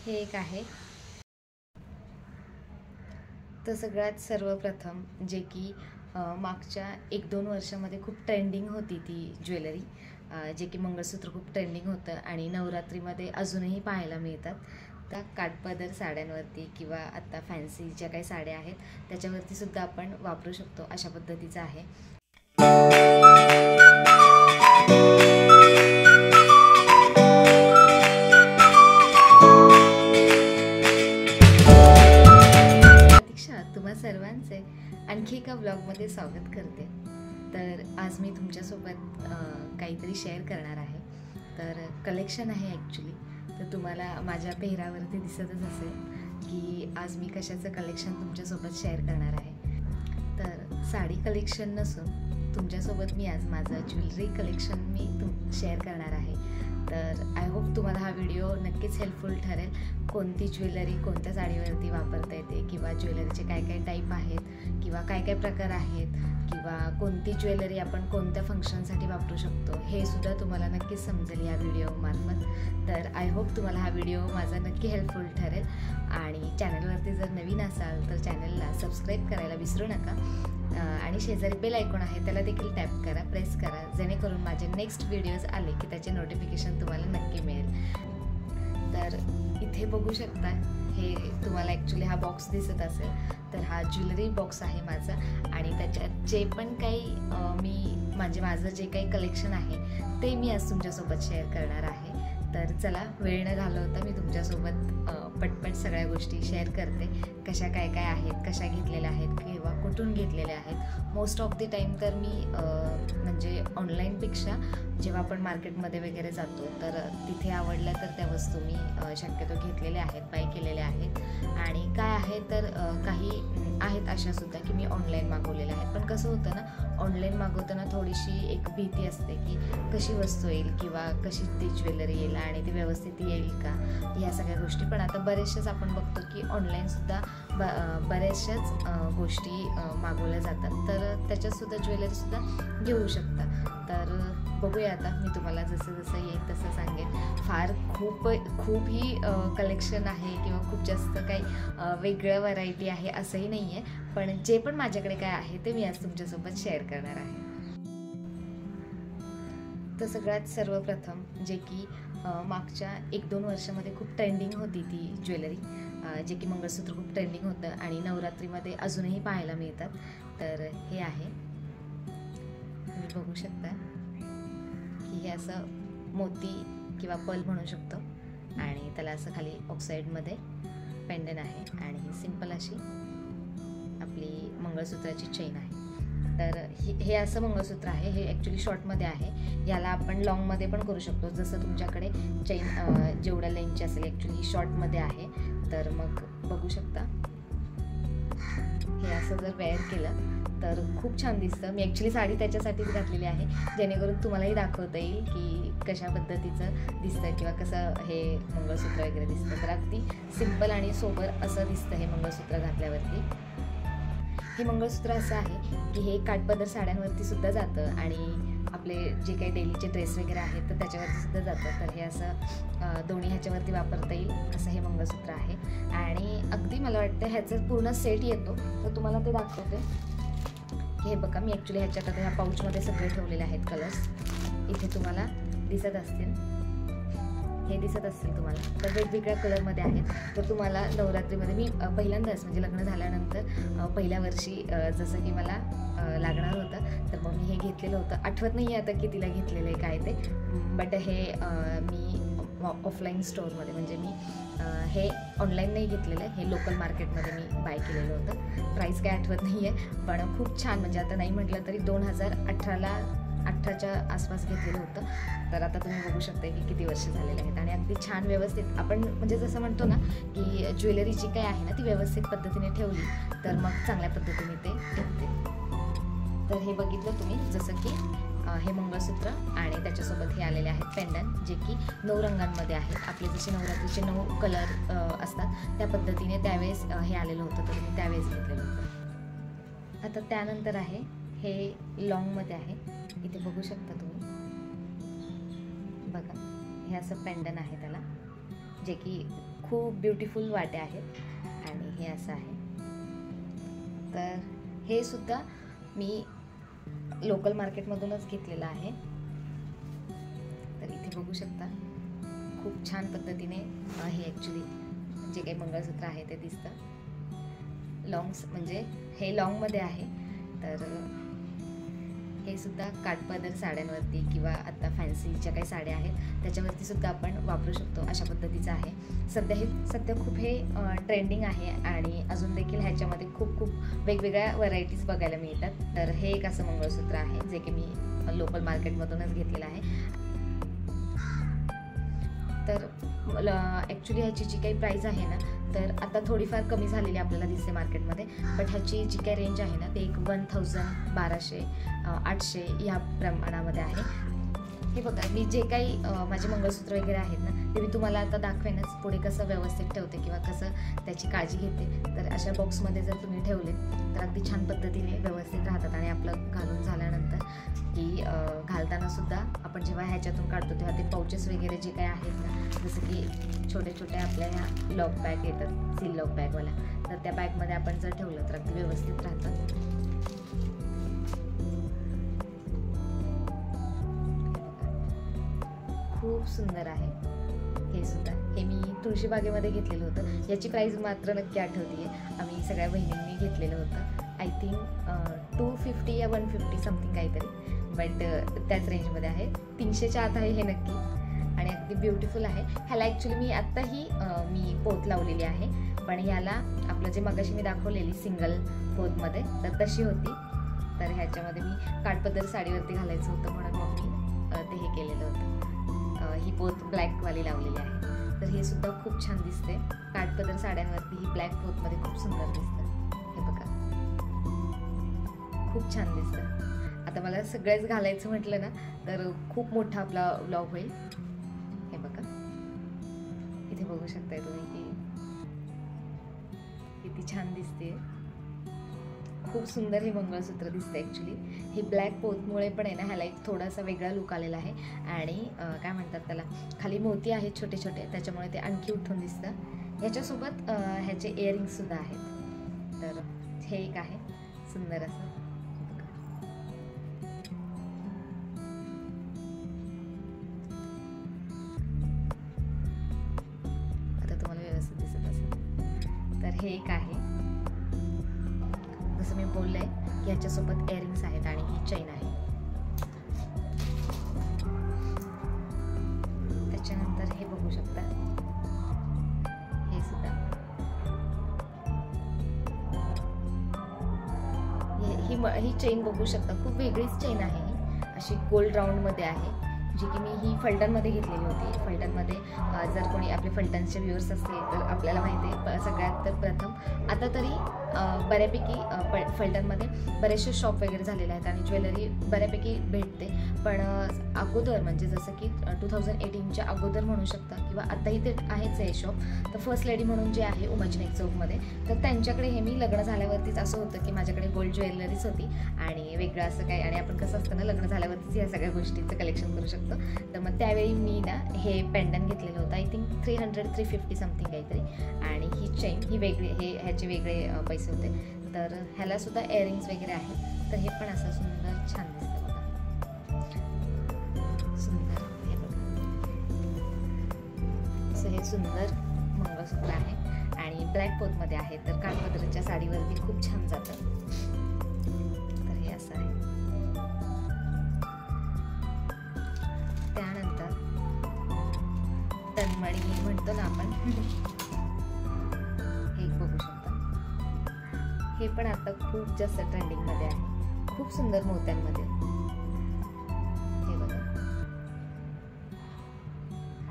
हे एक आहे। तर सगळ्यात सर्वप्रथम जे की मागच्या 1-2 वर्षामध्ये खूप ट्रेंडिंग होती ती ज्वेलरी, जे की मंगळसूत्र खूप ट्रेंडिंग होतं आणि नवरात्रीमध्ये अजूनही पाहायला मिळतात। त्या काठपदर साड्यांवरती किंवा आता फॅन्सी ज्या काही साड्या आहेत त्याच्यावरती सुद्धा आपण वापरू शकतो अशा पद्धतीचं आहे। तुम्हा सर्वांचे आणखी एका ब्लॉगमध्ये स्वागत करते। तर आज मी तुमच्यासोबत काहीतरी शेअर करणार आहे। तर कलेक्शन आहे ॲक्च्युली। तर तुम्हाला माझ्या पेहरावरती दिसतच असेल की आज मी कशाचं कलेक्शन तुमच्यासोबत शेअर करणार आहे। तर साडी कलेक्शन नसून तुमच्यासोबत मी आज माझं ज्वेलरी कलेक्शन शेअर करणार आहे। तर आय होप तुम्हाला हा व्हिडिओ नक्कीच हेल्पफुल ठरेल। कोणती ज्वेलरी कोणत्या साडीवरती वापरता येते किंवा ज्वेलरीचे काय काय टाईप आहेत किंवा काय काय प्रकार आहेत किंवा कोणती ज्वेलरी आपण कोणत्या फंक्शनसाठी वापरू शकतो हे सुद्धा तुम्हाला नक्कीच समजेल या व्हिडिओमार्फत। तर आय होप तुम्हाला हा व्हिडिओ माझा नक्की हेल्पफुल ठरेल आणि चॅनलवरती जर नवीन असाल तर चॅनलला सबस्क्राईब करायला विसरू नका आणि शेजारी बेल आयकॉन आहे त्याला देखील टॅप करा, प्रेस करा, जेणेकरून माझे नेक्स्ट व्हिडिओज आले की त्याचे नोटिफिकेशन तुम्हाला नक्की मिळेल। तर इथे बघू शकता, हे तुम्हाला ॲक्च्युली हा बॉक्स दिसत असेल तर हा ज्वेलरी बॉक्स आहे माझा आणि त्याच्यात जे पण काही माझं जे काही कलेक्शन आहे ते मी आज तुमच्यासोबत शेअर करणार आहे। तर चला वेळ न घालवता मी तुमच्यासोबत पटपट सगळ्या गोष्टी शेअर करते, कशा काय काय आहेत, कशा घेतलेल्या आहेत किंवा कुठून घेतलेल्या आहेत। मोस्ट ऑफ द टाईम तर मी म्हणजे ऑनलाईनपेक्षा जेव्हा आपण मार्केटमध्ये वगैरे जातो तर तिथे आवडल्या तर त्या वस्तू मी शक्यतो घेतलेल्या आहेत, बाय केलेल्या आहेत। आणि काय आहे तर काही आहेत अशासुद्धा की मी ऑनलाईन मागवलेल्या आहेत। पण कसं होतं ना, ऑनलाईन मागवताना थोडीशी एक भीती असते की कशी वस्तू येईल किंवा कशी ती ज्वेलरी येईल आणि ती व्यवस्थित येईल का, ह्या सगळ्या गोष्टी। पण आता बरेचशाच आपण बघतो की ऑनलाईनसुद्धा बऱ्याचशाच गोष्टी मागवल्या जातात, तर त्याच्यातसुद्धा ज्वेलरीसुद्धा घेऊ शकता। तर बघूया, आता मी तुम्हाला जसं जसं येईल तसं सांगेन। फार खूप ही कलेक्शन आहे किंवा खूप जास्त काही वेगळं व्हरायटी आहे असंही नाही आहे, पण जे पण माझ्याकडे काय आहे ते मी आज तुमच्यासोबत शेअर करणार आहे। तर सगळ्यात सर्वप्रथम जे की मागच्या 1-2 वर्षामध्ये खूप ट्रेंडिंग होती ती ज्वेलरी, जे की मंगळसूत्र खूप ट्रेंडिंग होतं आणि नवरात्रीमध्ये अजूनही पाहायला मिळतात। तर हे आहे, तुम्ही बघू शकता की हे असं मोती किंवा पर्ल म्हणू शकतो आणि त्याला असं खाली ऑक्साईडमध्ये पेंडन आहे आणि ही सिंपल अशी आपली मंगळसूत्राची चेन आहे। तर हे असं मंगळसूत्र आहे, हे ॲक्च्युली शॉर्टमध्ये आहे। याला आपण लॉंगमध्ये पण करू शकतो, जसं तुमच्याकडे चेन जेवढ्या लेंथची असेल। ॲक्च्युली ही शॉर्टमध्ये आहे, तर मग बघू शकता हे असं जर वेअर केलं तर खूप छान दिसतं। मी ॲक्च्युली साडी त्याच्यासाठीच घातलेली आहे, जेणेकरून तुम्हालाही दाखवता येईल की कशा पद्धतीचं दिसतं किंवा कसं हे मंगळसूत्र वगैरे दिसतं। तर अगदी सिंपल आणि सोबर असं दिसतं हे मंगळसूत्र घातल्यावरती। हे मंगळसूत्र असं आहे की हे काठपदर साड्यांवरती सुद्धा जातं आणि आपले जे काही डेलीचे ड्रेस वगैरे आहेत तर त्याच्यावरती सुद्धा जातं। तर हे असं दोन्ही ह्याच्यावरती वापरता येईल असं हे मंगळसूत्र आहे आणि अगदी मला वाटतं ह्याचं पूर्ण सेट येतो, तर तुम्हाला ते दाखवते। हे बघा, मी ॲक्च्युली ह्याच्यात आता ह्या पाऊचमध्ये सगळे ठेवलेले आहेत कलर्स, इथे तुम्हाला दिसत असतील, हे दिसत असतील तुम्हाला। तर वेगवेगळ्या कलरमध्ये आहेत। तर तुम्हाला नवरात्रीमध्ये मी पहिल्यांदाच म्हणजे लग्न झाल्यानंतर पहिल्या वर्षी जसं की मला लागणार होतं तर मग मी हे घेतलेलं होतं। आठवत नाही आहे आता कितीला घेतलेलं आहे काय ते, बट हे मी ऑफलाईन स्टोअरमध्ये म्हणजे मी हे ऑनलाईन नाही घेतलेलं आहे, हे लोकल मार्केटमध्ये मी बाय केलेलं होतं। प्राईस काय आठवत नाही आहे, पण खूप छान, म्हणजे आता नाही म्हटलं तरी 2018च्या आसपास घेतलेलं होतं। तर आता तुम्ही बघू शकता की किती वर्ष झालेले आहेत आणि अगदी छान व्यवस्थित आपण म्हणजे जसं म्हणतो ना की ज्वेलरी जी काही आहे ना ती व्यवस्थित पद्धतीने ठेवली तर मग चांगल्या पद्धतीने ते टिकते। तर हे बघितलं तुम्ही, जसं की हे मंगळसूत्र आणि त्याच्यासोबत हे आलेले आहेत पेंडन, जे की 9 रंगांमध्ये आहेत। आपले जसे नवरात्रीचे 9 कलर असतात त्या पद्धतीने त्यावेळेस हे आलेलं होतं, तर मी त्यावेळेस घेतलेलं होतं। आता त्यानंतर आहे हे लॉंगमध्ये आहे, इथे बघू शकता तुम्ही, बघा हे असं पेंडन आहे त्याला, जे की खूप ब्युटिफुल वाट्या आहेत आणि हे असं आहे. तर हे सुद्धा मी लोकल मार्केटमधूनच घेतलेलं आहे. तर इथे बघू शकता खूप छान पद्धतीने हे ॲक्च्युली जे काही मंगळसूत्र आहे ते दिसतं. लॉंग्स म्हणजे हे लॉंगमध्ये आहे. तर हे सुद्धा काठपदर साड्यांवरती किंवा आता फॅन्सी ज्या काही साड्या आहेत त्याच्यावरती सुद्धा आपण वापरू शकतो अशा पद्धतीचं आहे. सध्या खूप हे ट्रेंडिंग आहे आणि अजून देखील ह्याच्यामध्ये खूप वेगवेगळ्या व्हरायटीज बघायला मिळतात. तर हे एक असं मंगळसूत्र आहे जे की मी लोकल मार्केटमधूनच घेतलेलं आहे. तर ॲक्च्युली ह्याची जी काही प्राईस आहे ना तर आता थोडीफार कमी झालेली आपल्याला दिसते मार्केटमध्ये. बट ह्याची जी काही रेंज आहे ना ते एक 1000, 1200, 800 या प्रमाणामध्ये आहे. हे बघा मी जे काही माझे मंगळसूत्र वगैरे आहेत ना ते मी तुम्हाला आता दाखवेनच पुढे कसं व्यवस्थित ठेवते किंवा कसं त्याची काळजी घेते. तर अशा बॉक्समध्ये जर तुम्ही ठेवले तर अगदी छान पद्धतीने व्यवस्थित राहतात. आणि आपलं घालून झाल्यानंतर की घालताना सुद्धा आपण जेव्हा ह्याच्यातून काढतो तेव्हा ते पाउचेस वगैरे जे काही आहेत ना जसं की छोटे आपल्या ह्या लॉक बॅग येतात सील लॉक बॅगवाला, तर त्या बॅगमध्ये आपण जर ठेवलं तर अगदी व्यवस्थित राहतात. खूप सुंदर आहे हे सुद्धा. हे मी तुळशीबागेमध्ये घेतलेलं होतं. याची प्राईस मात्र नक्की आठवते आहे. आम्ही सगळ्या बहिणींनी घेतलेलं होतं. आय थिंक 250 या 150 समथिंग काहीतरी. बट त्याच रेंजमध्ये आहे. 300च्या आत आहे हे नक्की. आणि अगदी ब्युटिफुल आहे. ह्याला ॲक्च्युली मी आत्ताही मी पोत लावलेली आहे. पण ह्याला आपलं जे मगाशी मी दाखवलेली सिंगल पोतमध्ये तर तशी होती. तर ह्याच्यामध्ये मी काठपदर साडीवरती घालायचं होतं म्हणून मग मी ते हे केलेलं होतं. ही पोत ब्लॅकवाली लावलेली आहे. तर हे सुद्धा खूप छान दिसते. काठपदर साड्यांवरती ही ब्लॅक पोतमध्ये खूप सुंदर दिसतं. हे बघा खूप छान दिसतं. आता मला सगळेच घालायचं म्हटलं ना तर खूप मोठा आपला व्लॉग होईल. हे बघा इथे बघू शकताय तुम्ही की किती छान दिसते. खूप सुंदर हे मंगळसूत्र दिसतं ॲक्च्युली. हे ब्लॅक पोतमुळे पण आहे ना ह्याला एक थोडासा वेगळा लुक आलेला आहे. आणि काय म्हणतात त्याला खाली मोती आहेत छोटे त्याच्यामुळे ते आणखी उठून दिसतं. ह्याच्यासोबत ह्याचे इयरिंग्ससुद्धा आहेत. तर हे एक आहे सुंदर असं. आता तुम्हाला व्यवस्थित दिसत असेल. तर हे एक आहे. जसं मी बोलले की ह्याच्यासोबत इयरिंग्स आहेत आणि ही चेन आहे. त्याच्यानंतर हे बघू शकता हे सुद्धा ही चेन बघू शकता. खूप वेगळीच चेन आहे ही. अशी गोल्ड राऊंडमध्ये आहे जी की मी ही फलटणमध्ये घेतलेली होती. फलटणमध्ये जर कोणी आपले फलटणचे व्ह्यूअर्स असतील तर आपल्याला माहिती आहे सगळ्यात तर प्रथम आता तरी बऱ्यापैकी फलटणमध्ये बरेचसे शॉप वगैरे झालेले आहेत आणि ज्वेलरी बऱ्यापैकी भेटते. पण अगोदर म्हणजे जसं की 2018च्या अगोदर म्हणू शकता किंवा आत्ताही ते आहेच आहे शॉप. तर फर्स्ट लेडी म्हणून जे आहे उमाजीनाईक चौकमध्ये तर त्यांच्याकडे हे मी लग्न झाल्यावरतीच असं होतं की माझ्याकडे गोल्ड ज्वेलरीच होती आणि वेगळं असं काही. आणि आपण कसं असतं ना लग्न झाल्यावरतीच ह्या सगळ्या गोष्टींचं कलेक्शन करू शकतो. तर मग त्यावेळी मी ना हे पेंडंट घेतलेलं होतं. आय थिंक 300-350 समथिंग काहीतरी. आणि ही चेन ही वेगळी ह्याचे वेगळे पैसे होते. तर ह्याला सुद्धा इयरिंग्स वगैरे आहेत. तर हे पण असं सुंदर छान दिसतं बघा. सुंदर हे बघा असं हे सुंदर मंगळसूत्र आहे आणि ब्लॅक पोतमध्ये आहे. तर काठपदराच्या साडीवरती खूप छान जातं. तर हे असं आहे. त्यानंतर तन्मणी म्हणतो ना आपण हे बघू शकता. हे पण आता खूप जास्त ट्रेंडिंगमध्ये आहे. खूप सुंदर मोत्यांमध्ये. हे बघा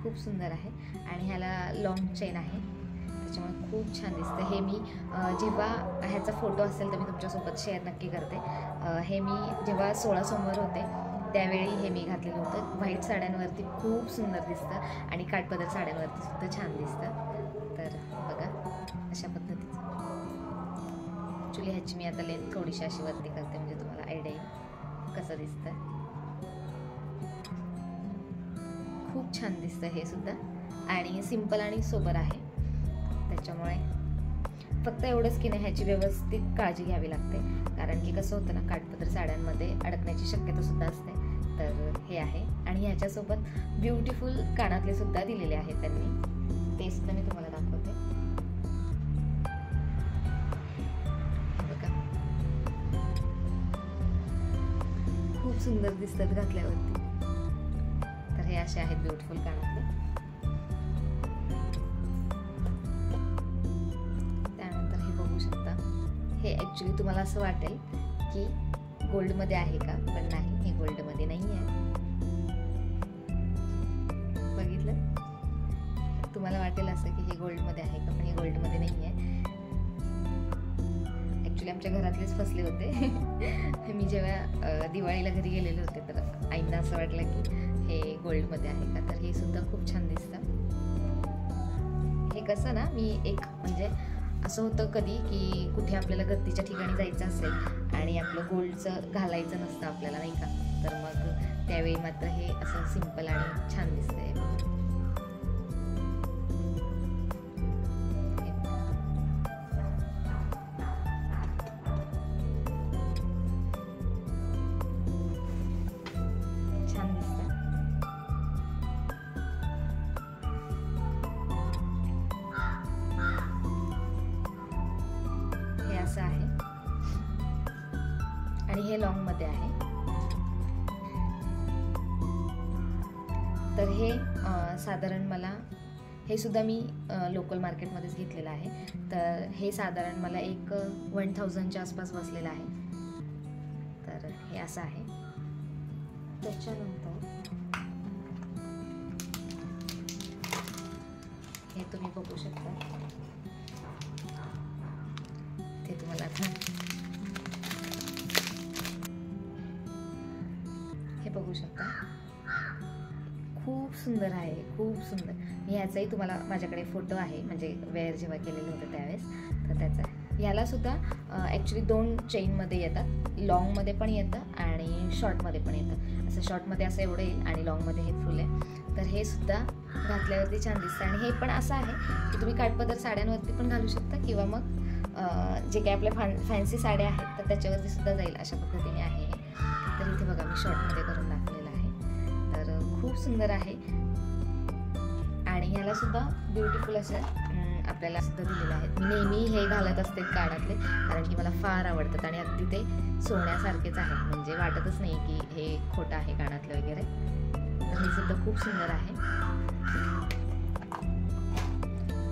खूप सुंदर आहे आणि ह्याला लॉंग चेन आहे त्याच्यामुळे खूप छान दिसतं. हे मी जेव्हा ह्याचा फोटो असेल तर मी तुमच्यासोबत शेअर नक्की करते. हे मी जेव्हा 16 सोमवार होते त्यावेळी हे मी घातलेलं होतं. व्हाईट साड्यांवरती खूप सुंदर दिसतं आणि काठपदर साड्यांवरती सुद्धा छान दिसतं. तर बघा अशा पद्धतीचं. ॲक्च्युली ह्याची मी आता लेंथ थोडीशी अशी वरती करते म्हणजे तुम्हाला आयडिया येईल कसं दिसतं. खूप छान दिसतं हे सुद्धा आणि सिंपल आणि सोबर आहे. त्याच्यामुळे फक्त एवढंच की नाही, ह्याची व्यवस्थित काळजी घ्यावी लागते, कारण की कसं होतं ना, काठपदर साड्यांमध्ये अडकण्याची शक्यता सुद्धा असते. तर हे आहे. आणि ह्याच्यासोबत ब्युटिफुल कानातले सुद्धा दिलेले आहेत त्यांनी, ते सुद्धा मी तुम्हाला दाखवते. बघा, खूप सुंदर दिसतात घातल्यावरती. तर हे असे आहेत ब्युटिफुल कानातले. त्यानंतर हे बघू शकता, हे ॲक्च्युली तुम्हाला असं वाटेल की गोल्डमध्ये आहे का, पण नाही, हे गोल्डमध्ये नाही आहे. बघितलं, तुम्हाला वाटेल असं की हे गोल्डमध्ये आहे का, पण हे गोल्डमध्ये नाही आहे. ॲक्च्युली आमच्या घरातलेच फसले होते. मी जेव्हा दिवाळीला घरी गेलेले होते, तर आईंना असं वाटलं की हे गोल्डमध्ये आहे का. तर हे सुद्धा खूप छान दिसतं. हे कसं ना, मी एक म्हणजे असं होतं कधी की कुठे आपल्याला गर्दीच्या ठिकाणी जायचं असेल आणि आपलं गोल्डचं घालायचं नसतं आपल्याला, नाही का, तर मग त्यावेळी मात्र हे असं सिंपल आणि छान दिसतंय. छान दिसतं. हे असं आहे आणि हे लॉंग मध्ये आहे. तर हे साधारण मला, हे सुद्धा मी लोकल मार्केटमध्येच घेतलेलं आहे. तर हे साधारण मला एक 1000च्या आसपास बसलेलं आहे. तर हे असं आहे. त्याच्यानंतर हे तुम्ही बघू शकता, ते तुम्हाला आता हे बघू शकता. खूप सुंदर आहे, खूप सुंदर. मी ह्याचाही तुम्हाला, माझ्याकडे फोटो आहे, म्हणजे वेअर जेव्हा केलेलं होतं त्यावेळेस, तर त्याचा. ह्याला सुद्धा ॲक्च्युली 2 चेनमध्ये येतात, लॉंगमध्ये पण येतं आणि शॉर्टमध्ये पण येतं. असं शॉर्टमध्ये असं एवढं येईल आणि लॉंगमध्ये हे फुल आहे. तर हे सुद्धा घातल्यावरती छान दिसतं. आणि हे पण असं आहे की तुम्ही काठपदर साड्यांवरती पण घालू शकता, किंवा मग जे काही आपल्या फॅन्सी साड्या आहेत तर त्याच्यावरती सुद्धा जाईल, अशा पद्धतीने आहे. तर इथे बघा, मी शॉर्टमध्ये करून दाखवलेलं आहे. तर खूप सुंदर आहे. आणि ह्याला सुद्धा ब्युटिफुल असं आपल्याला सुद्धा दिलेलं आहे. मी नेहमी हे घालत असते कानातले, कारण की मला फार आवडतात आणि अगदी ते सोन्यासारखेच आहे, म्हणजे वाटतच नाही की हे खोटं आहे कानातलं वगैरे. तर हे सुद्धा खूप सुंदर आहे.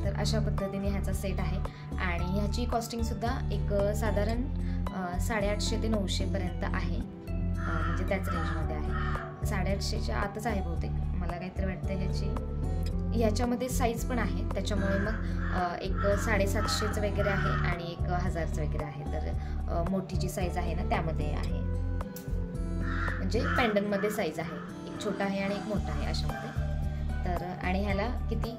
तर अशा पद्धतीने ह्याचा सेट आहे. आणि ह्याची कॉस्टिंग सुद्धा एक साधारण 850 ते 900 पर्यंत आहे, म्हणजे त्याच रेंजमध्ये आहे. 850च्या आतच आहे बहुतेक, मला काहीतरी वाटतं. ह्याच्यामध्ये साईज पण आहे, त्याच्यामुळे मग एक 750चं वगैरे आहे आणि एक 1000चं वगैरे आहे. तर मोठी जी साईज आहे ना त्यामध्ये आहे, म्हणजे पेंडनमध्ये साईज आहे, एक छोटा आहे आणि एक मोठा आहे अशामध्ये. तर आणि ह्याला किती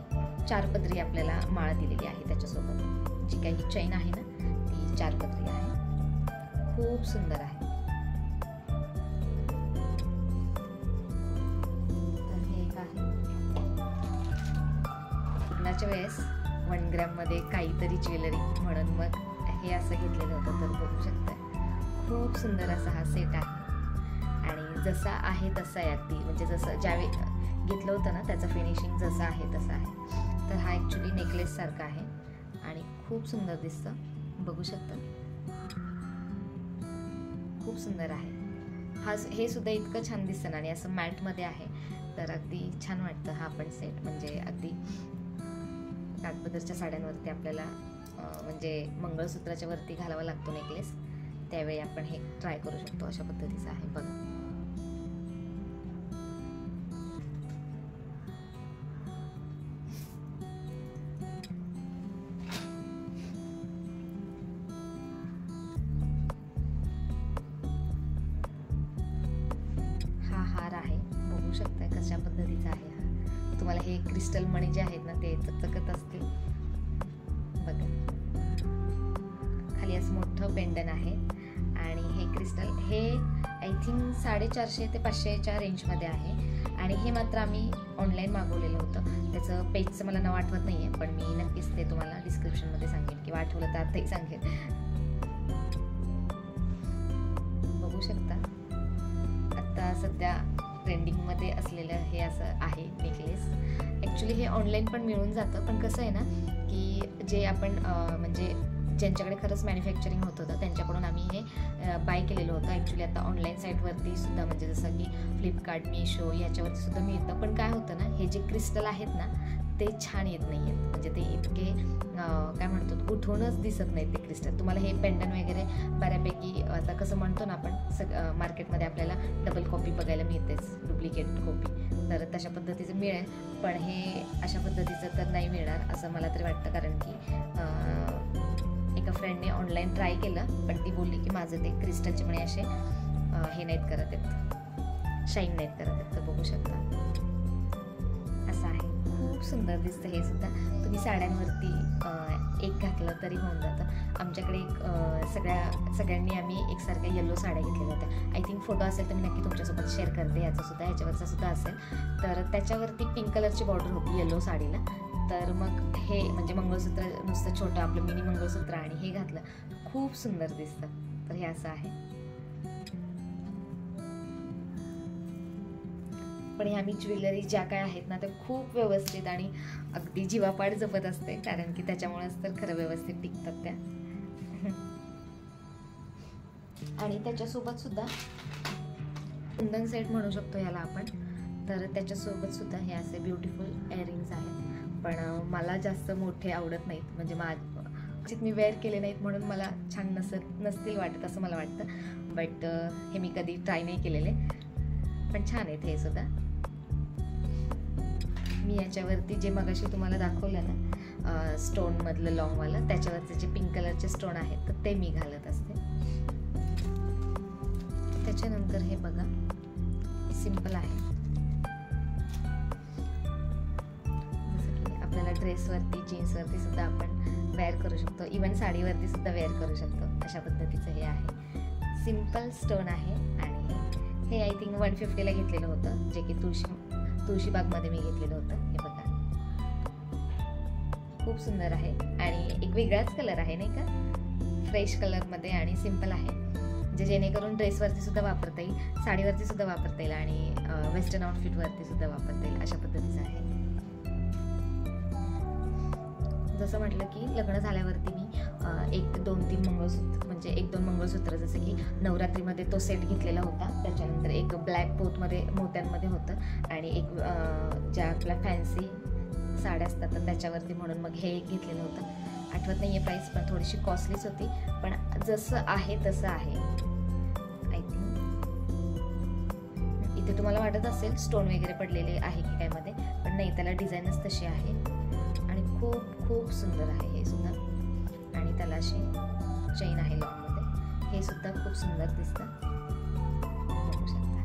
4 पदरी आपल्याला माळ दिलेली आहे त्याच्यासोबत. जी काही चैन आहे ना ती 4 पदरी आहे. खूप सुंदर आहे. तर हे एक आहे. लग्नाच्या वेळेस 1 ग्रॅममध्ये काहीतरी ज्वेलरी म्हणून मग हे असं घेतलेलं होतं. तर बघू शकता, खूप सुंदर असा हा सेट आहे. आणि जसा आहे तसा आहे अगदी, म्हणजे जसं ज्यावेळी घेतलं होतं ना त्याचं फिनिशिंग जसं आहे तसं आहे. तर हा ॲक्च्युली नेकलेस सारखा आहे आणि खूप सुंदर दिसतं, बघू शकता. खूप सुंदर आहे. हे सुद्धा इतकं छान दिसतं ना, आणि असं मॅटमध्ये आहे, तर अगदी छान वाटतं हा पण सेट. म्हणजे अगदी काठपदरच्या साड्यांवरती आपल्याला म्हणजे मंगळसूत्राच्या वरती घालावा लागतो नेकलेस, त्यावेळी आपण हे ट्राय करू शकतो. अशा पद्धतीचं आहे बघा. हा हार आहे, बघू शकताय कशा पद्धतीचा आहे हा. तुम्हाला हे क्रिस्टल मणी जे आहेत ना ते चकचकत असतील बघा. खाली असं मोठं पेंडन आहे आणि हे क्रिस्टल हे आय थिंक 450 ते 500च्या रेंजमध्ये आहे. आणि हे मात्र आम्ही ऑनलाईन मागवलेलं होतं. त्याचं पेजचं मला नाव आठवत नाही आहे, पण मी नक्कीच ते तुम्हाला डिस्क्रिप्शनमध्ये सांगेन किंवा आठवलं तर आताही सांगेन. बघू शकता आता सध्या ट्रेंडिंगमध्ये असलेलं हे असं आहे नेकलेस. ॲक्च्युली हे ऑनलाईन पण मिळून जातं, पण कसं आहे ना की जे आपण म्हणजे ज्यांच्याकडे खरंच मॅन्युफॅक्चरिंग होत होतं त्यांच्याकडून आम्ही हे बाय केलेलं होतं. ॲक्च्युली आता ऑनलाईन साईटवरती सुद्धा म्हणजे जसं की फ्लिपकार्ट, मीशो याच्यावरती सुद्धा मिळतं. पण काय होतं ना, हे जे क्रिस्टल आहेत ना ते छान येत नाही आहेत. म्हणजे ते इतके काय म्हणतो उठूनच दिसत नाहीत ते क्रिस्टल. तुम्हाला हे पेंडन वगैरे बऱ्यापैकी आता कसं म्हणतो ना आपण मार्केटमध्ये आपल्याला डबल कॉपी बघायला मिळतेच, डुप्लिकेट कॉपी, तर तशा पद्धतीचं मिळेल. पण हे अशा पद्धतीचं तर नाही मिळणार असं मला तरी वाटतं, कारण की एका फ्रेंडने ऑनलाईन ट्राय केलं, पण ती बोलली की माझं ते क्रिस्टलचे म्हणे असे हे नाहीत करत आहेत, शाईन नाहीत करत आहेत. तर बघू शकता असं आहे. खूप सुंदर दिसतं हे सुद्धा. तुम्ही साड्यांवरती एक घातलं तरी होऊन जातं. आमच्याकडे सगळ्यांनी आम्ही एकसारख्या येलो साड्या घेतलेल्या होत्या. आय थिंक फोटो असेल तर मी नक्की तुमच्यासोबत शेअर करते. ह्याच्यावरचा सुद्धा असेल. तर त्याच्यावरती पिंक कलरची बॉर्डर होती येलो साडीला. तर मग हे म्हणजे मंगळसूत्र नुसतं छोटं आपलं मिनी मंगळसूत्र आणि हे घातलं खूप सुंदर दिसतं. तर हे असं आहे. पण हे आम्ही ज्वेलरी ज्या काय आहेत ना त्या खूप व्यवस्थित आणि अगदी जीवापाड जपत असते, कारण की त्याच्यामुळेच तर खरं व्यवस्थित टिकतात त्या. आणि त्याच्यासोबत सुद्धा कुंदन सेट म्हणू शकतो याला आपण. तर त्याच्यासोबत सुद्धा हे असे ब्युटिफुल इयरिंग्स आहेत. पण मला जास्त मोठे आवडत नाहीत, म्हणजे मी वेअर केले नाहीत म्हणून मला छान नसतील वाटत असं मला वाटतं. बट हे मी कधी ट्राय नाही केलेले, पण छान आहेत हे सुद्धा. मी याच्यावरती जे मगाशी तुम्हाला दाखवलं ना स्टोनमधलं लॉंगवालं, त्याच्यावरचे जे पिंक कलरचे स्टोन आहेत तर ते मी घालत असते. त्याच्यानंतर हे बघा सिंपल आहे. आपल्याला ड्रेसवरती, जीन्सवरती सुद्धा आपण वेअर करू शकतो, इवन साडीवरती सुद्धा वेअर करू शकतो. अशा पद्धतीचं हे आहे. सिम्पल स्टोन आहे आणि हे आय थिंक 150ला घेतलेलं होतं, जे की तुळशीबागमध्ये मी घेतलेलं होतं. हे बघा खूप सुंदर आहे आणि एक वेगळाच कलर आहे नाही का, फ्रेश कलरमध्ये आणि सिम्पल आहे, जे जेणेकरून ड्रेसवरती सुद्धा वापरता येईल, साडीवरती सुद्धा वापरता येईल आणि वेस्टर्न आउटफिटवरती सुद्धा वापरता येईल. अशा पद्धतीचं आहे. जसं म्हटलं की लग्न झाल्यावरती मी 1-2-3 मंगळसूत्र म्हणजे 1-2 मंगळसूत्र, जसं की नवरात्रीमध्ये तो सेट घेतलेला होता. त्याच्यानंतर एक ब्लॅक मोत्यांमध्ये होतं आणि एक ज्या आपल्या फॅन्सी साड्या असतात तर त्याच्यावरती म्हणून मग हे एक घेतलेलं होतं. आठवत नाही आहे प्राईस, पण थोडीशी कॉस्टलीच होती. पण जसं आहे तसं आहे. आय थिंक इथे तुम्हाला वाटत असेल स्टोन वगैरे पडलेले आहे की काय मध्ये, पण नाही, त्याला डिझाईनच तशी आहे आणि खूप खूप सुंदर आहे हे सुद्धा. आणि त्याला अशी चेन आहे लॉंगमध्ये, हे सुद्धा खूप सुंदर दिसतं. बघू शकता.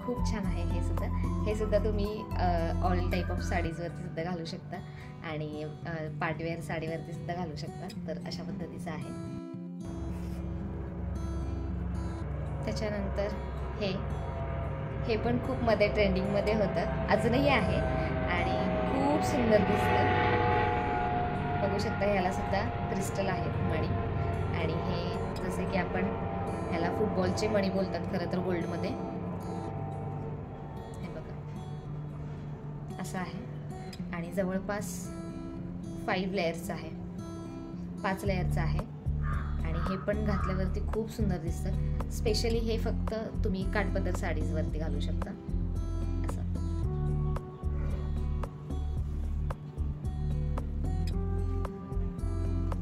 खूप छान आहे हे सुद्धा. हे सुद्धा तुम्ही ऑल टाईप ऑफ साडीजवरती सुद्धा घालू शकता आणि पार्टीवेअर साडीवरती सुद्धा घालू शकता. तर अशा पद्धतीचं आहे. त्याच्यानंतर हे पण खूप मध्ये ट्रेंडिंगमध्ये होतं, अजूनही आहे आणि खूप सुंदर दिसतं. बघू शकता. ह्याला सुद्धा क्रिस्टल आहेत मणी आणि हे जसं की आपण ह्याला फुटबॉलचे मणी बोलतात खरं तर गोल्डमध्ये. हे बघा असं आहे आणि जवळपास 5 लेयर्सचं आहे, 5 लेयरचं आहे आणि हे पण घातल्यावरती खूप सुंदर दिसतं. स्पेशली हे फक्त तुम्ही काठपदर साडीजवरती घालू शकता असं.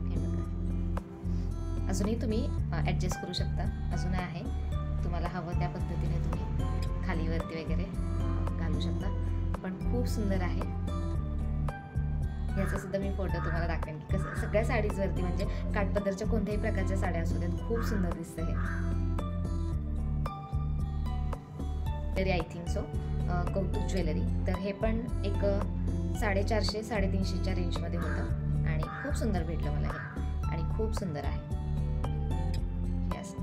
हे बघा. अजूनही तुम्ही ॲडजस्ट करू शकता, अजून आहे. तुम्हाला हवं त्या पद्धतीने तुम्ही खालीवरती वगैरे घालू शकता. पण खूप सुंदर आहे. याचा सुद्धा मी फोटो तुम्हाला दाखवेन की कसं सगळ्या साडीजवरती, म्हणजे काठपदरच्या कोणत्याही प्रकारच्या साड्या असू द्यात, खूप सुंदर दिसतं हे. तरी आय थिंक सो कौतुक ज्वेलरी. तर हे पण एक 450-350च्या रेंजमध्ये होतं आणि खूप सुंदर भेटलं मला हे आणि खूप सुंदर आहे. यस,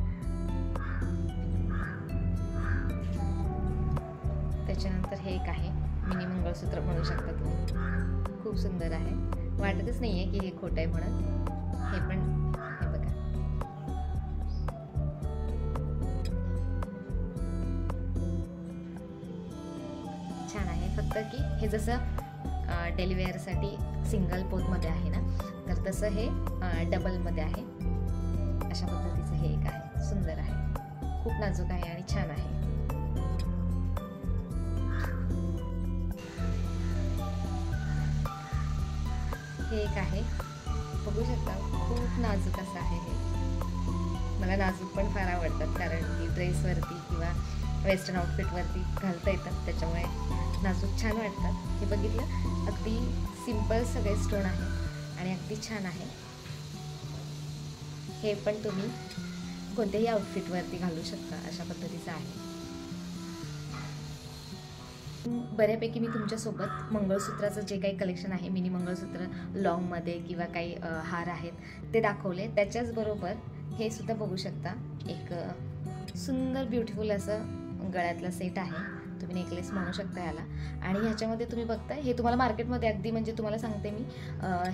त्याच्यानंतर हे एक आहे मिनी मंगळसूत्र म्हणू शकता तुम्ही. खूप सुंदर आहे, वाटतच नाहीये की हे खोटं आहे म्हणून. हे पण हे बघा, छान आहे. फक्त की हे जसं डेली वेअरसाठी सिंगल पोतमध्ये आहे ना, तर तसं हे डबलमध्ये आहे. अशा पद्धतीचं हे एक आहे, सुंदर आहे, खूप नाजूक आहे आणि छान आहे. हे एक आहे, बघू शकता, खूप नाजूक असं आहे. हे मला नाजूक पण फार आवडतात, कारण की ड्रेसवरती किंवा वेस्टर्न आउटफिटवरती घालता येतात, त्याच्यामुळे नाजूक छान वाटतात. हे बघितलं, अगदी सिंपल सगळे स्टोन आहे आणि अगदी छान आहे. हे पण तुम्ही कोणत्याही आउटफिटवरती घालू शकता, अशा पद्धतीचं आहे. बऱ्यापैकी मी तुमच्यासोबत मंगळसूत्राचं जे काही कलेक्शन आहे, मिनी मंगळसूत्र लॉंगमध्ये किंवा काही हार आहेत ते दाखवले. त्याच्याचबरोबर हे सुद्धा बघू शकता, एक सुंदर ब्युटिफुल असं गळ्यातला सेट आहे, तुम्ही नेकलेस म्हणू शकता याला. आणि ह्याच्यामध्ये तुम्ही बघताय, हे तुम्हाला मार्केटमध्ये अगदी म्हणजे तुम्हाला सांगते मी,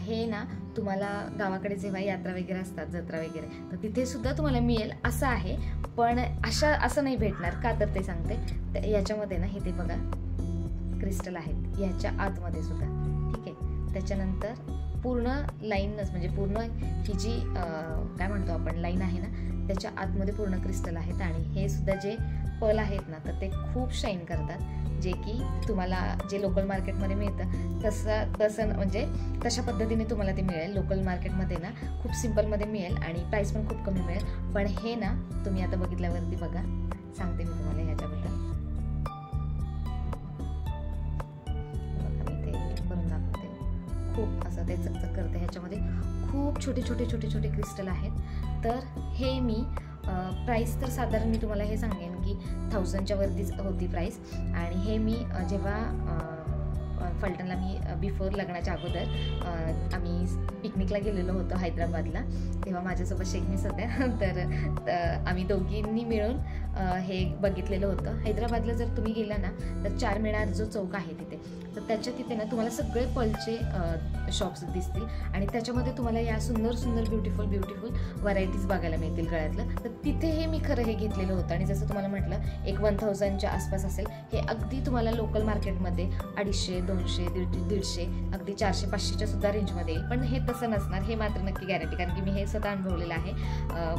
हे ना तुम्हाला गावाकडे जेव्हा यात्रा वगैरे असतात, जत्रा वगैरे, तर तिथे सुद्धा तुम्हाला मिळेल असं आहे. पण असं नाही भेटणार का, तर ते सांगते. याच्यामध्ये ना हे ते बघा क्रिस्टल आहेत याच्या आतमध्ये सुद्धा, ठीक आहे. त्याच्यानंतर पूर्ण लाईनच म्हणजे पूर्ण ही जी काय म्हणतो आपण लाईन आहे ना, त्याच्या आतमध्ये पूर्ण क्रिस्टल आहेत. आणि हे सुद्धा जे पर्ल आहेत ना, तर ते खूप शाईन करतात, जे की तुम्हाला जे लोकल मार्केटमध्ये मिळतं तसं म्हणजे तशा पद्धतीने तुम्हाला ते मिळेल. लोकल मार्केटमध्ये ना खूप सिम्पलमध्ये मिळेल आणि प्राईस पण खूप कमी मिळेल. पण हे ना तुम्ही आता बघितल्यावरती बघा, सांगते मी तुम्हाला ह्याच्याबद्दल. मी ते करून दाखवते, खूप असं ते चकचक करते. ह्याच्यामध्ये खूप छोटे छोटे छोटे छोटे क्रिस्टल आहेत. तर हे मी प्राईस तर साधारण मी तुम्हाला हे सांगेन की 1000च्या वरतीच होती प्राईस. आणि हे मी जेव्हा फलटणला मी बिफोर लग्नाच्या अगोदर आम्ही पिकनिकला गेलेलो होतो हैदराबादला, तेव्हा माझ्यासोबत शेख मिस होत्या. तर आम्ही दोघींनी मिळून हे बघितलेलं होतं. हैदराबादला जर तुम्ही गेला ना, तर चारमिनार जो चौक आहे तिथे, तर त्याच्या तिथे ना तुम्हाला सगळे पर्लचे शॉप्स दिसतील आणि त्याच्यामध्ये तुम्हाला या सुंदर सुंदर ब्युटिफुल व्हरायटीज बघायला मिळतील गळ्यातलं. तर तिथे हे मी खरं हे घेतलेलं होतं. आणि जसं तुम्हाला म्हटलं, एक 1000च्या आसपास असेल. हे अगदी तुम्हाला लोकल मार्केटमध्ये 250, 200, 150, अगदी 400, 500च्या सुद्धा रेंजमध्ये येईल. पण हे तसं नसणार, हे मात्र नक्की गॅरंटी, कारण की मी हे स्वतः अनुभवलेलं आहे.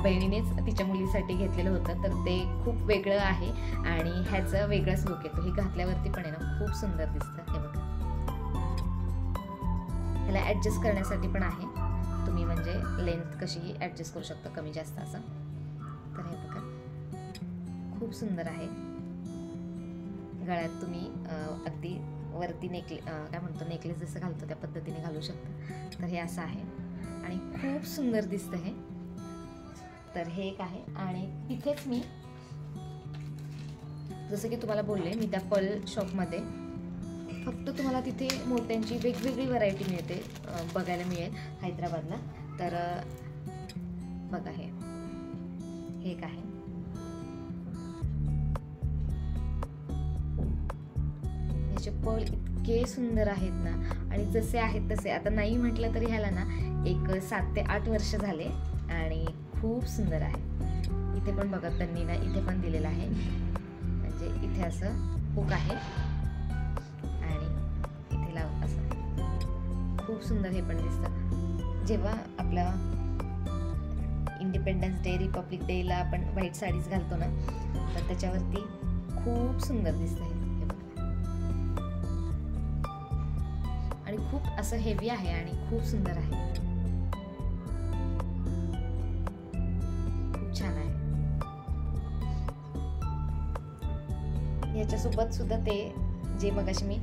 बहिणीनेच तिच्या मुलीसाठी घेतलेलं होतं, तर ते खूप वेगळं आहे आणि ह्याचं वेगळाच लुक येतो. हे घातल्यावरती पण आहे ना खूप सुंदर दिसतं. हे बघा, ह्याला ॲडजस्ट करण्यासाठी पण आहे, तुम्ही म्हणजे लेंथ कशीही ॲडजस्ट करू शकता, कमी जास्त असं. तर हे बघा, खूप सुंदर आहे. गळ्यात तुम्ही अगदी वरती काय म्हणतो नेकलेस जसं घालतो त्या पद्धतीने घालू शकता. तर हे असं आहे आणि खूप सुंदर दिसतं हे. तर हे एक आहे. आणि तिथेच मी जसं की तुम्हाला बोलले, मी त्या पर्ल शॉपमध्ये फक्त तुम्हाला तिथे मोत्यांची वेगवेगळी व्हरायटी मिळते, बघायला मिळेल हैदराबादला. तर बघा, हे एक आहे. याचे पर्ल इतके सुंदर आहेत ना, आणि जसे आहेत तसे. आता नाही म्हटलं तरी ह्याला ना एक 7 ते 8 वर्ष झाले आणि खूप सुंदर आहे. इथे पण बघा, त्यांनी ना इथे पण दिलेलं आहे, म्हणजे इथे असं हुक आहे आणि इथे लाव असं. खूप सुंदर हे पण दिसतं. जेव्हा आपला इंडिपेंडन्स डे, रिपब्लिक डेला आपण व्हाईट साडीज घालतो ना, तर त्याच्यावरती खूप सुंदर दिसतं हे. आणि खूप असं हेवी आहे आणि खूप सुंदर आहे, खूप छान आहे. याच्यासोबत सुद्धा ते जे मगाशी मी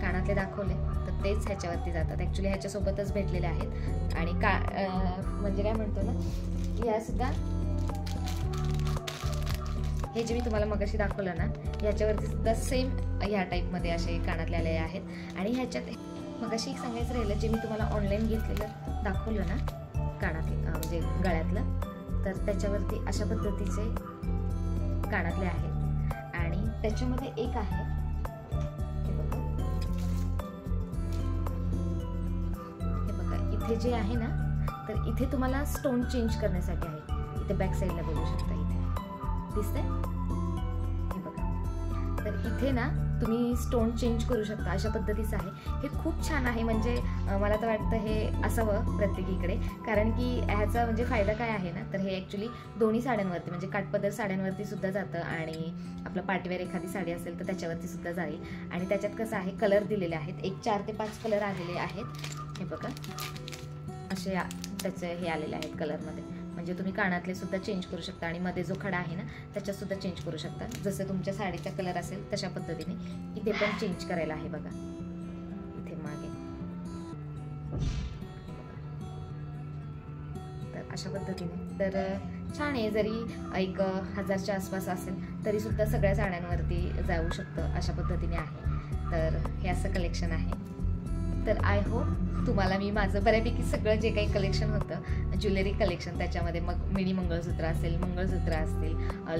कानातले दाखवले, तर तेच ह्याच्यावरती जातात. ॲक्च्युली ह्याच्यासोबतच भेटलेले आहेत. आणि म्हणजे काय म्हणतो ना, ह्या सुद्धा हे जे मी तुम्हाला मगाशी दाखवलं ना, ह्याच्यावरती सुद्धा सेम ह्या टाईपमध्ये असे कानातले आलेले आहेत. आणि ह्याच्यात मग अशी एक सांगायचं राहिलं, जे मी तुम्हाला ऑनलाईन घेतलेलं दाखवलं ना कानातलं म्हणजे गळ्यातलं, तर त्याच्यावरती अशा पद्धतीचे कानातले आहेत आणि त्याच्यामध्ये एक आहे हे बघा इथे जे आहे ना, तर इथे तुम्हाला स्टोन चेंज करण्यासाठी आहे. इथे बॅक साईडला बघू शकता, इथे दिसतंय हे बघा. तर इथे ना तुम्ही स्टोन चेंज करू शकता, अशा पद्धतीचं आहे. हे खूप छान आहे, म्हणजे मला तर वाटतं हे असावं प्रत्येकीकडे, कारण की ह्याचा म्हणजे फायदा काय आहे ना, तर हे ॲक्च्युली दोन्ही साड्यांवरती म्हणजे काठपदर साड्यांवरती सुद्धा जातं आणि आपलं पार्टीवेअर एखादी साडी असेल तर त्याच्यावरती सुद्धा जाईल. आणि त्याच्यात कसं आहे, कलर दिलेले आहेत, एक 4 ते 5 कलर आलेले आहेत. हे बघा असे त्याचे हे आलेले आहेत कलरमध्ये, म्हणजे तुम्ही कानातले सुद्धा चेंज करू शकता आणि मध्ये जो खडा आहे ना त्याच्यात सुद्धा चेंज करू शकता. जसं तुमच्या साडीचा कलर असेल तशा पद्धतीने इथे पण चेंज करायला आहे बघा, इथे मागे. तर अशा पद्धतीने तर छान आहे. जरी 1000च्या आसपास असेल तरी सुद्धा सगळ्या साड्यांवरती जाऊ शकतं, अशा पद्धतीने आहे. तर हे असं कलेक्शन आहे. तर आय होप तुम्हाला मी माझं बऱ्यापैकी सगळं जे काही कलेक्शन होतं ज्वेलरी कलेक्शन, त्याच्यामध्ये मग मिनी मंगळसूत्र असेल, मंगळसूत्र असतील,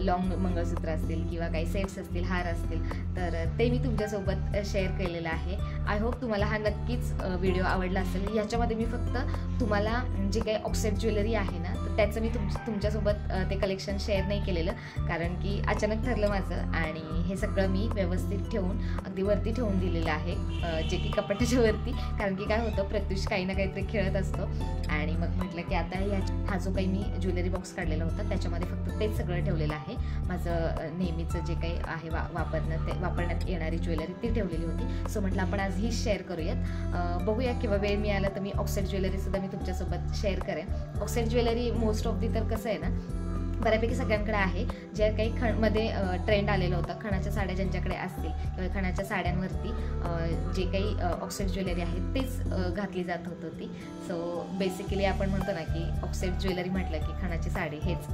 लॉंग मंगळसूत्र असतील किंवा काही सेट्स असतील, हार असतील, तर ते मी तुमच्यासोबत शेअर केलेलं आहे. आय होप तुम्हाला हा नक्कीच व्हिडिओ आवडला असेल. ह्याच्यामध्ये मी फक्त तुम्हाला जे काही ऑक्साईड ज्वेलरी आहे ना, तर त्याचं मी तुमच्यासोबत ते कलेक्शन शेअर नाही केलेलं, कारण की अचानक ठरलं माझं आणि हे सगळं मी व्यवस्थित ठेवून अगदी वरती ठेवून दिलेलं आहे, जे की कपाटाच्या वरती. कारण की काय होतं, प्रत्युष काही ना काहीतरी खेळत असतो आणि मग म्हटलं की आता हा जो काही मी ज्वेलरी बॉक्स काढलेला होता त्याच्यामध्ये फक्त तेच सगळं ठेवलेलं आहे. माझं नेहमीचं जे काही आहे वापरण्यात येणारी ज्वेलरी ती ठेवलेली होती. सो म्हटलं आपण आज ही शेअर करूयात. बघूया किंवा वेळ मिळाला तर मी ऑक्साईड ज्वेलरीसुद्धा मी तुमच्यासोबत शेअर करेन. Oxide jewellery most of the तर कसं आहे ना, बऱ्यापैकी सगळ्यांकडे आहे. ज्या काही खणमध्ये ट्रेंड आलेला होता, खणाच्या साड्या ज्यांच्याकडे असतील किंवा खणाच्या साड्यांवरती जे काही ऑक्साईड ज्वेलरी आहे तेच घातली जात होती. सो बेसिकली आपण म्हणतो ना की ऑक्साईड ज्वेलरी म्हटलं की खणाची साडी हेच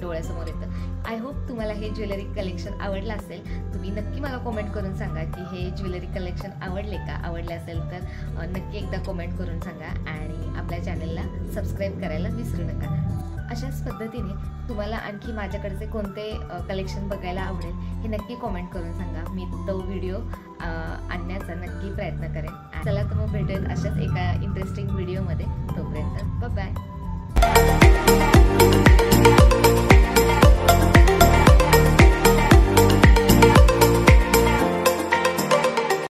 डोळ्यासमोर येतं. आय होप तुम्हाला हे ज्वेलरी कलेक्शन आवडलं असेल. तुम्ही नक्की मला कमेंट करून सांगा की हे ज्वेलरी कलेक्शन आवडले का. आवडले असेल तर नक्की एकदा कमेंट करून सांगा आणि आपल्या चॅनलला सबस्क्राईब करायला विसरू नका. अशाच पद्धतीने तुम्हाला आणखी माझ्याकडचे कोणते कलेक्शन बघायला आवडेल हे नक्की कमेंट करून सांगा. मी तो व्हिडिओ आणण्याचा नक्की प्रयत्न करेन. चला तर मग भेटूयात अशाच एका इंटरेस्टिंग व्हिडिओमध्ये. तोपर्यंत बाय बाय.